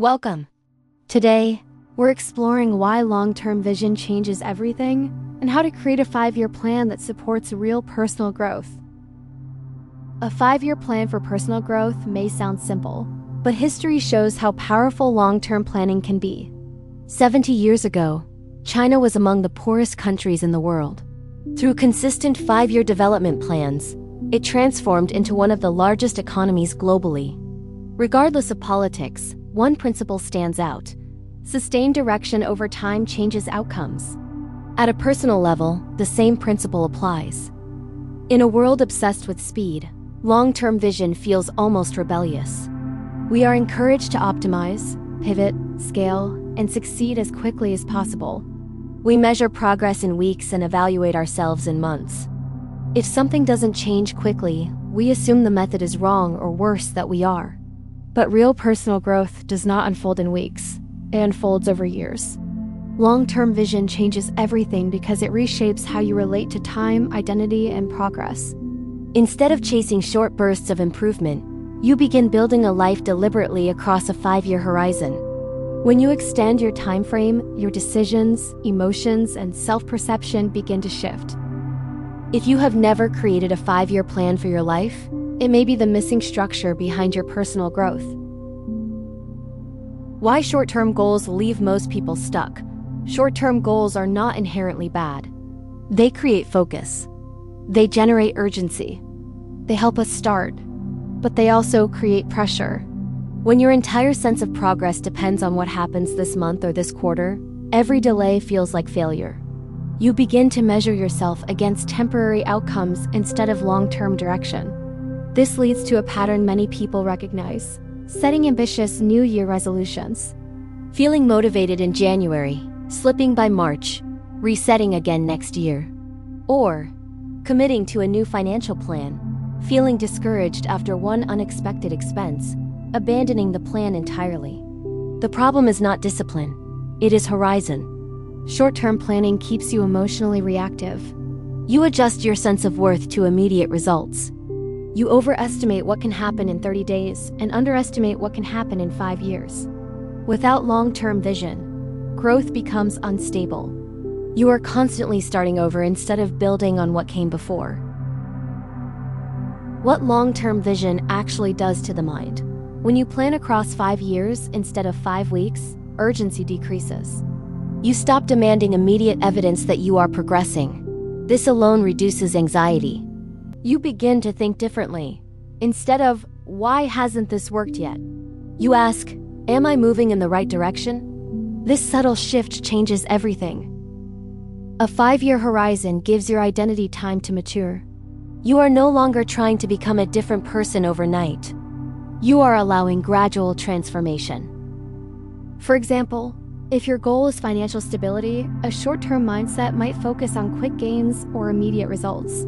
Welcome. Today, we're exploring why long-term vision changes everything and how to create a 5-year plan that supports real personal growth. A 5-year plan for personal growth may sound simple, but history shows how powerful long-term planning can be. 70 years ago, China was among the poorest countries in the world. Through consistent 5-year development plans, it transformed into one of the largest economies globally. Regardless of politics, one principle stands out: sustained direction over time changes outcomes. At a personal level, the same principle applies. In a world obsessed with speed, long-term vision feels almost rebellious. We are encouraged to optimize, pivot, scale, and succeed as quickly as possible. We measure progress in weeks and evaluate ourselves in months. If something doesn't change quickly, we assume the method is wrong, or worse, that we are. But real personal growth does not unfold in weeks. It unfolds over years. Long-term vision changes everything because it reshapes how you relate to time, identity, and progress. Instead of chasing short bursts of improvement, you begin building a life deliberately across a 5-year horizon. When you extend your time frame, your decisions, emotions, and self-perception begin to shift. If you have never created a 5-year plan for your life, it may be the missing structure behind your personal growth. Why short-term goals leave most people stuck? Short-term goals are not inherently bad. They create focus. They generate urgency. They help us start, but they also create pressure. When your entire sense of progress depends on what happens this month or this quarter, every delay feels like failure. You begin to measure yourself against temporary outcomes instead of long-term direction. This leads to a pattern many people recognize: setting ambitious New Year resolutions, feeling motivated in January, slipping by March, resetting again next year. Or committing to a new financial plan, feeling discouraged after one unexpected expense, abandoning the plan entirely. The problem is not discipline, it is horizon. Short-term planning keeps you emotionally reactive. You adjust your sense of worth to immediate results. You overestimate what can happen in 30 days and underestimate what can happen in 5 years. Without long-term vision, growth becomes unstable. You are constantly starting over instead of building on what came before. What long-term vision actually does to the mind? When you plan across 5 years instead of 5 weeks, urgency decreases. You stop demanding immediate evidence that you are progressing. This alone reduces anxiety. You begin to think differently. Instead of, "Why hasn't this worked yet?" you ask, "Am I moving in the right direction?" This subtle shift changes everything. A 5-year horizon gives your identity time to mature. You are no longer trying to become a different person overnight. You are allowing gradual transformation. For example, if your goal is financial stability, a short-term mindset might focus on quick gains or immediate results.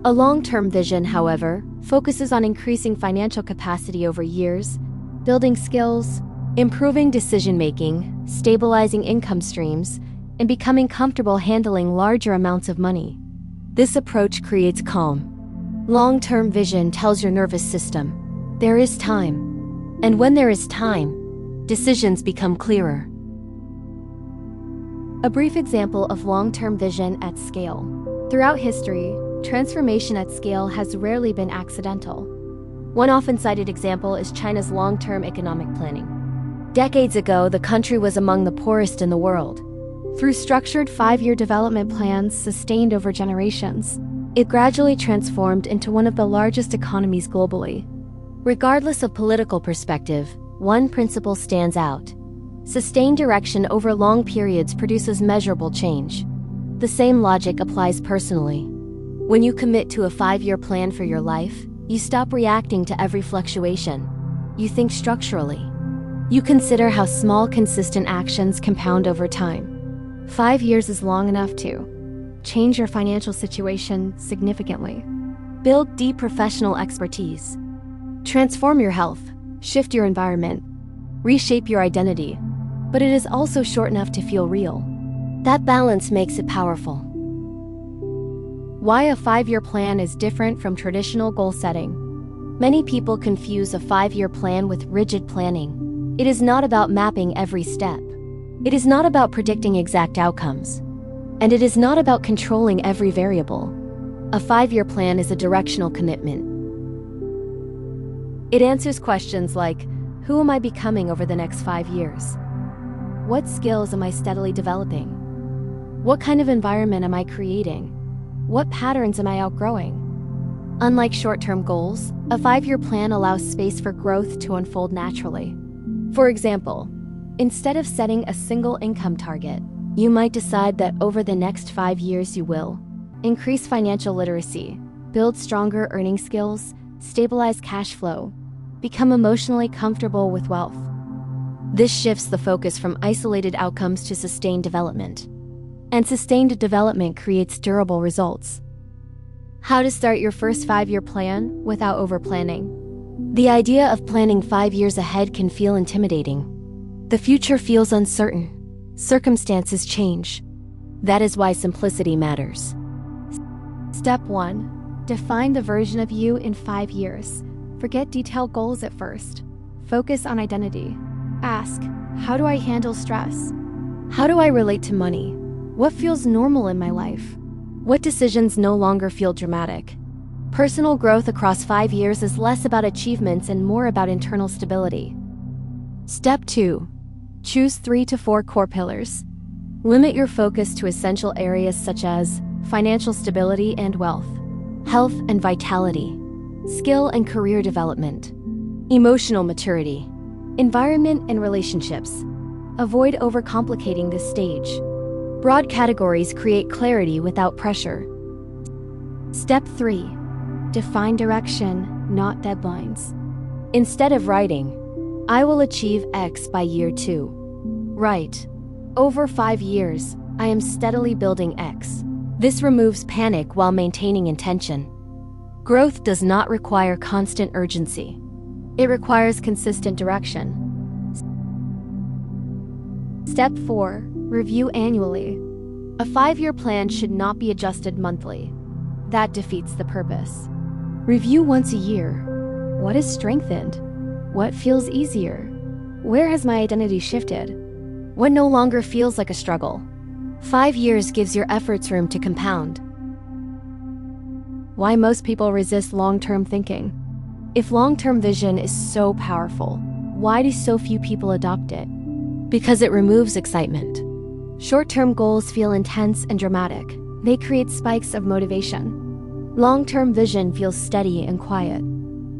A long-term vision, however, focuses on increasing financial capacity over years, building skills, improving decision-making, stabilizing income streams, and becoming comfortable handling larger amounts of money. This approach creates calm. Long-term vision tells your nervous system, there is time. And when there is time, decisions become clearer. A brief example of long-term vision at scale. Throughout history, transformation at scale has rarely been accidental. One often cited example is China's long-term economic planning. Decades ago, the country was among the poorest in the world. Through structured 5-year development plans sustained over generations, it gradually transformed into one of the largest economies globally. Regardless of political perspective, one principle stands out: sustained direction over long periods produces measurable change. The same logic applies personally. When you commit to a 5-year plan for your life, you stop reacting to every fluctuation. You think structurally. You consider how small, consistent actions compound over time. 5 years is long enough to change your financial situation significantly, build deep professional expertise, transform your health, shift your environment, reshape your identity, but it is also short enough to feel real. That balance makes it powerful. Why a 5-year plan is different from traditional goal setting. Many people confuse a 5-year plan with rigid planning. It is not about mapping every step. It is not about predicting exact outcomes. And it is not about controlling every variable. A 5-year plan is a directional commitment. It answers questions like, who am I becoming over the next 5 years? What skills am I steadily developing? What kind of environment am I creating? What patterns am I outgrowing? Unlike short-term goals, a 5-year plan allows space for growth to unfold naturally. For example, instead of setting a single income target, you might decide that over the next 5 years you will increase financial literacy, build stronger earning skills, stabilize cash flow, become emotionally comfortable with wealth. This shifts the focus from isolated outcomes to sustained development. And sustained development creates durable results. How to start your first 5-year plan without overplanning. The idea of planning 5 years ahead can feel intimidating. The future feels uncertain. Circumstances change. That is why simplicity matters. Step 1. Define the version of you in 5 years. Forget detailed goals at first. Focus on identity. Ask, how do I handle stress? How do I relate to money? What feels normal in my life? What decisions no longer feel dramatic? Personal growth across 5 years is less about achievements and more about internal stability. Step 2. Choose 3 to 4 core pillars. Limit your focus to essential areas such as financial stability and wealth, health and vitality, skill and career development, emotional maturity, environment and relationships. Avoid overcomplicating this stage. Broad categories create clarity without pressure. Step 3. Define direction, not deadlines. Instead of writing, I will achieve X by year 2. Write, over 5 years, I am steadily building X. This removes panic while maintaining intention. Growth does not require constant urgency. It requires consistent direction. Step 4. Review annually. A 5-year plan should not be adjusted monthly. That defeats the purpose. Review once a year. What is strengthened? What feels easier? Where has my identity shifted? What no longer feels like a struggle? 5 years gives your efforts room to compound. Why most people resist long-term thinking. If long-term vision is so powerful, why do so few people adopt it? Because it removes excitement. Short-term goals feel intense and dramatic. They create spikes of motivation. Long-term vision feels steady and quiet.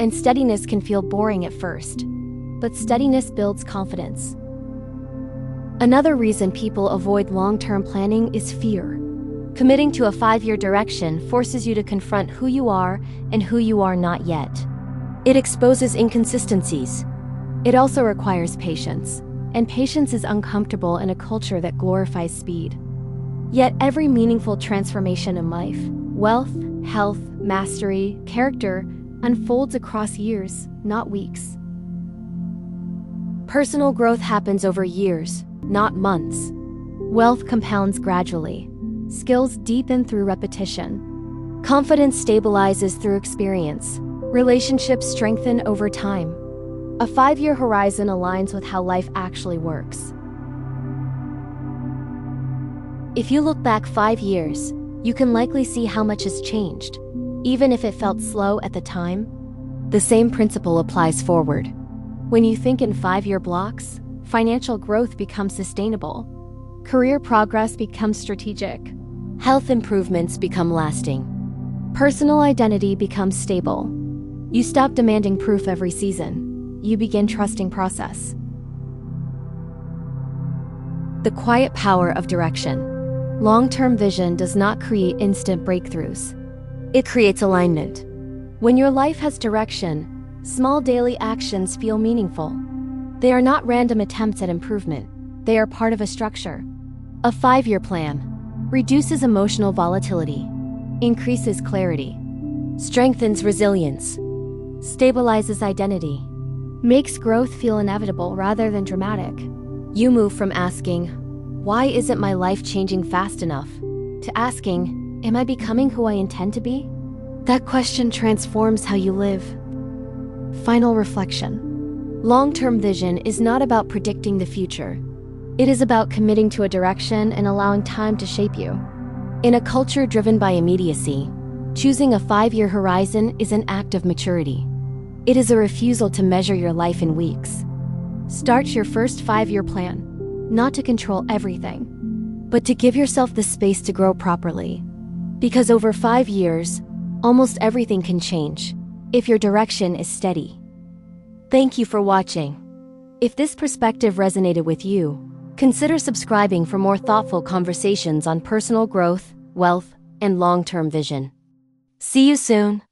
And steadiness can feel boring at first. But steadiness builds confidence. Another reason people avoid long-term planning is fear. Committing to a 5-year direction forces you to confront who you are and who you are not yet. It exposes inconsistencies. It also requires patience, and patience is uncomfortable in a culture that glorifies speed. Yet every meaningful transformation in life, wealth, health, mastery, character, unfolds across years, not weeks. Personal growth happens over years, not months. Wealth compounds gradually. Skills deepen through repetition. Confidence stabilizes through experience. Relationships strengthen over time. A 5-year horizon aligns with how life actually works. If you look back 5 years, you can likely see how much has changed. Even if it felt slow at the time, the same principle applies forward. When you think in 5-year blocks, financial growth becomes sustainable. Career progress becomes strategic. Health improvements become lasting. Personal identity becomes stable. You stop demanding proof every season. You begin trusting process. The quiet power of direction. Long-term vision does not create instant breakthroughs. It creates alignment. When your life has direction, small daily actions feel meaningful. They are not random attempts at improvement. They are part of a structure. A 5-year plan reduces emotional volatility, increases clarity, strengthens resilience, stabilizes identity, makes growth feel inevitable rather than dramatic. You move from asking, "Why isn't my life changing fast enough?" to asking, "Am I becoming who I intend to be?" That question transforms how you live. Final reflection. Long-term vision is not about predicting the future. It is about committing to a direction and allowing time to shape you. In a culture driven by immediacy, choosing a 5-year horizon is an act of maturity. It is a refusal to measure your life in weeks. Start your first 5-year plan, not to control everything, but to give yourself the space to grow properly. Because over 5 years, almost everything can change if your direction is steady. Thank you for watching. If this perspective resonated with you, consider subscribing for more thoughtful conversations on personal growth, wealth, and long-term vision. See you soon.